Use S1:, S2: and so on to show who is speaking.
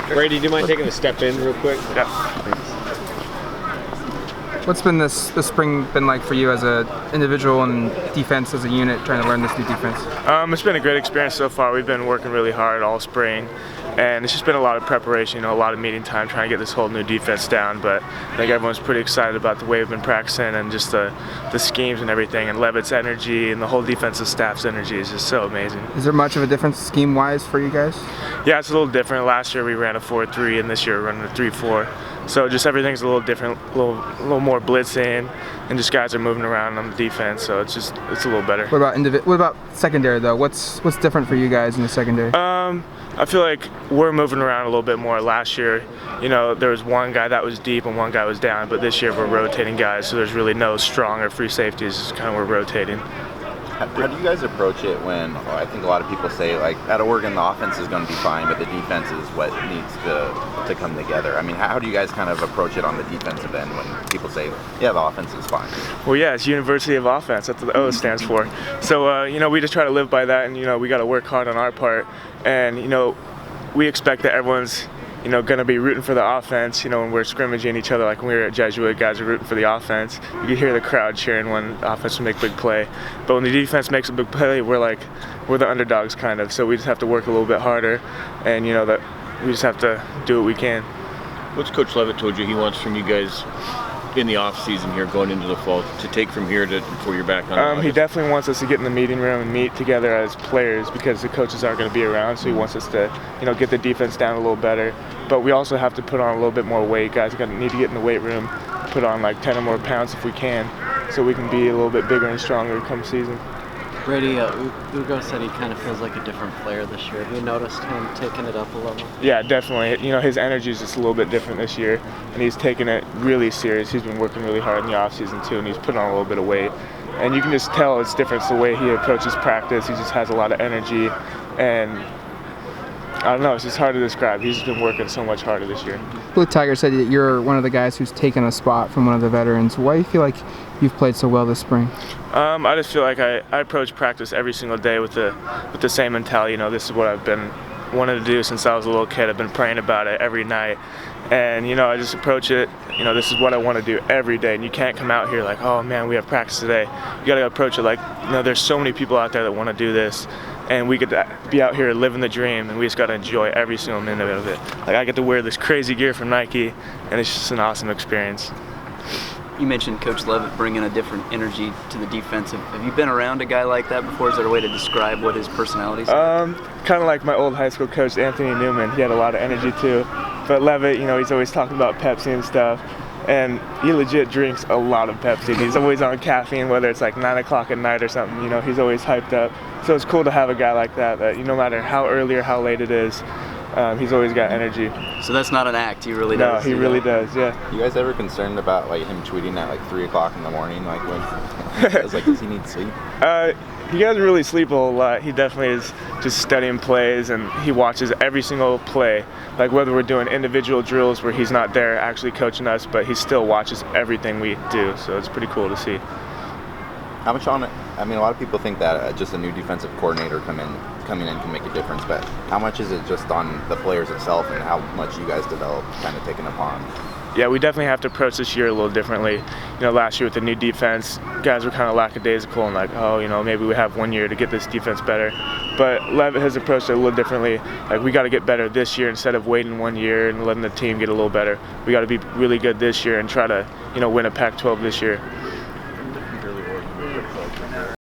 S1: Brady, do you mind taking a step in real quick?
S2: Yeah.
S3: What's been this spring been like for you as an individual and defense as a unit, trying to learn this new defense?
S2: It's been a great experience so far. We've been working really hard all spring, and it's just been a lot of preparation, a lot of meeting time trying to get this whole new defense down. But I think everyone's pretty excited about the way we've been practicing and just the schemes and everything, and Levitt's energy and the whole defensive staff's energy is just so amazing.
S3: Is there much of a difference scheme-wise for you guys?
S2: Yeah, it's a little different. Last year we ran a 4-3, and this year we're running a 3-4. So just everything's a little different, a little more blitzing, and just guys are moving around on the defense. So it's a little better.
S3: What about secondary though? What's different for you guys in the secondary?
S2: I feel like we're moving around a little bit more. Last year, there was one guy that was deep and one guy was down, but this year we're rotating guys, so there's really no strong or free safeties. It's kind of we're rotating.
S4: How do you guys approach it when I think a lot of people say, like, at Oregon the offense is going to be fine, but the defense is what needs to come together? I mean, how do you guys kind of approach it on the defensive end when people say, yeah, the offense is fine?
S2: Well, yeah, it's University of Offense. That's what the O stands for. So, we just try to live by that, and, we got to work hard on our part. And, we expect that everyone's going to be rooting for the offense, when we're scrimmaging each other. Like when we were at Jesuit, guys are rooting for the offense. You can hear the crowd cheering when the offense will make a big play. But when the defense makes a big play, we're the underdogs kind of. So we just have to work a little bit harder, and that we just have to do what we can.
S1: What's Coach Levitt told you he wants from you guys in the off season here, going into the fall, to take from here to before you're back on?
S2: He definitely wants us to get in the meeting room and meet together as players, because the coaches aren't going to be around. So he wants us to, get the defense down a little better. But we also have to put on a little bit more weight. Guys need to get in the weight room, put on like 10 or more pounds if we can, so we can be a little bit bigger and stronger come season.
S5: Brady, Ugo said he kind of feels like a different player this year. Have you noticed him taking it up a level?
S2: Yeah, definitely. His energy is just a little bit different this year, and he's taking it really serious. He's been working really hard in the offseason too, and he's putting on a little bit of weight. And you can just tell it's different. It's the way he approaches practice. He just has a lot of energy, and I don't know, it's just hard to describe. He's been working so much harder this year.
S3: Blue Tiger said that you're one of the guys who's taken a spot from one of the veterans. Why do you feel like you've played so well this spring?
S2: I just feel like I approach practice every single day with the same mentality. This is what I've been wanting to do since I was a little kid. I've been praying about it every night. And, I just approach it, this is what I want to do every day. And you can't come out here like, oh man, we have practice today. You got to approach it like, there's so many people out there that want to do this. And we get to be out here living the dream, and we just got to enjoy every single minute of it. Like, I get to wear this crazy gear from Nike, and it's just an awesome experience.
S6: You mentioned Coach Levitt bringing a different energy to the defense. Have you been around a guy like that before? Is there a way to describe what his personality is?
S2: Kind of like my old high school coach, Anthony Newman. He had a lot of energy too. But Levitt, he's always talking about Pepsi and stuff. And he legit drinks a lot of Pepsi. He's always on caffeine, whether it's like 9 o'clock at night or something. He's always hyped up. So it's cool to have a guy like that no matter how early or how late it is, he's always got energy.
S6: So that's not an act. He really does.
S2: No, he really does. Yeah.
S4: You guys ever concerned about him tweeting at 3 o'clock in the morning? Does he need sleep?
S2: He doesn't really sleep a whole lot. He definitely is just studying plays, and he watches every single play. Like whether we're doing individual drills where he's not there actually coaching us, but he still watches everything we do. So it's pretty cool to see.
S4: How much on it? I mean, a lot of people think that just a new defensive coordinator coming in can make a difference, but how much is it just on the players itself and how much you guys develop kind of taking upon?
S2: Yeah, we definitely have to approach this year a little differently. Last year with the new defense, guys were kind of lackadaisical and like, maybe we have 1 year to get this defense better. But Levitt has approached it a little differently. Like, we got to get better this year instead of waiting 1 year and letting the team get a little better. We got to be really good this year and try to, win a Pac-12 this year.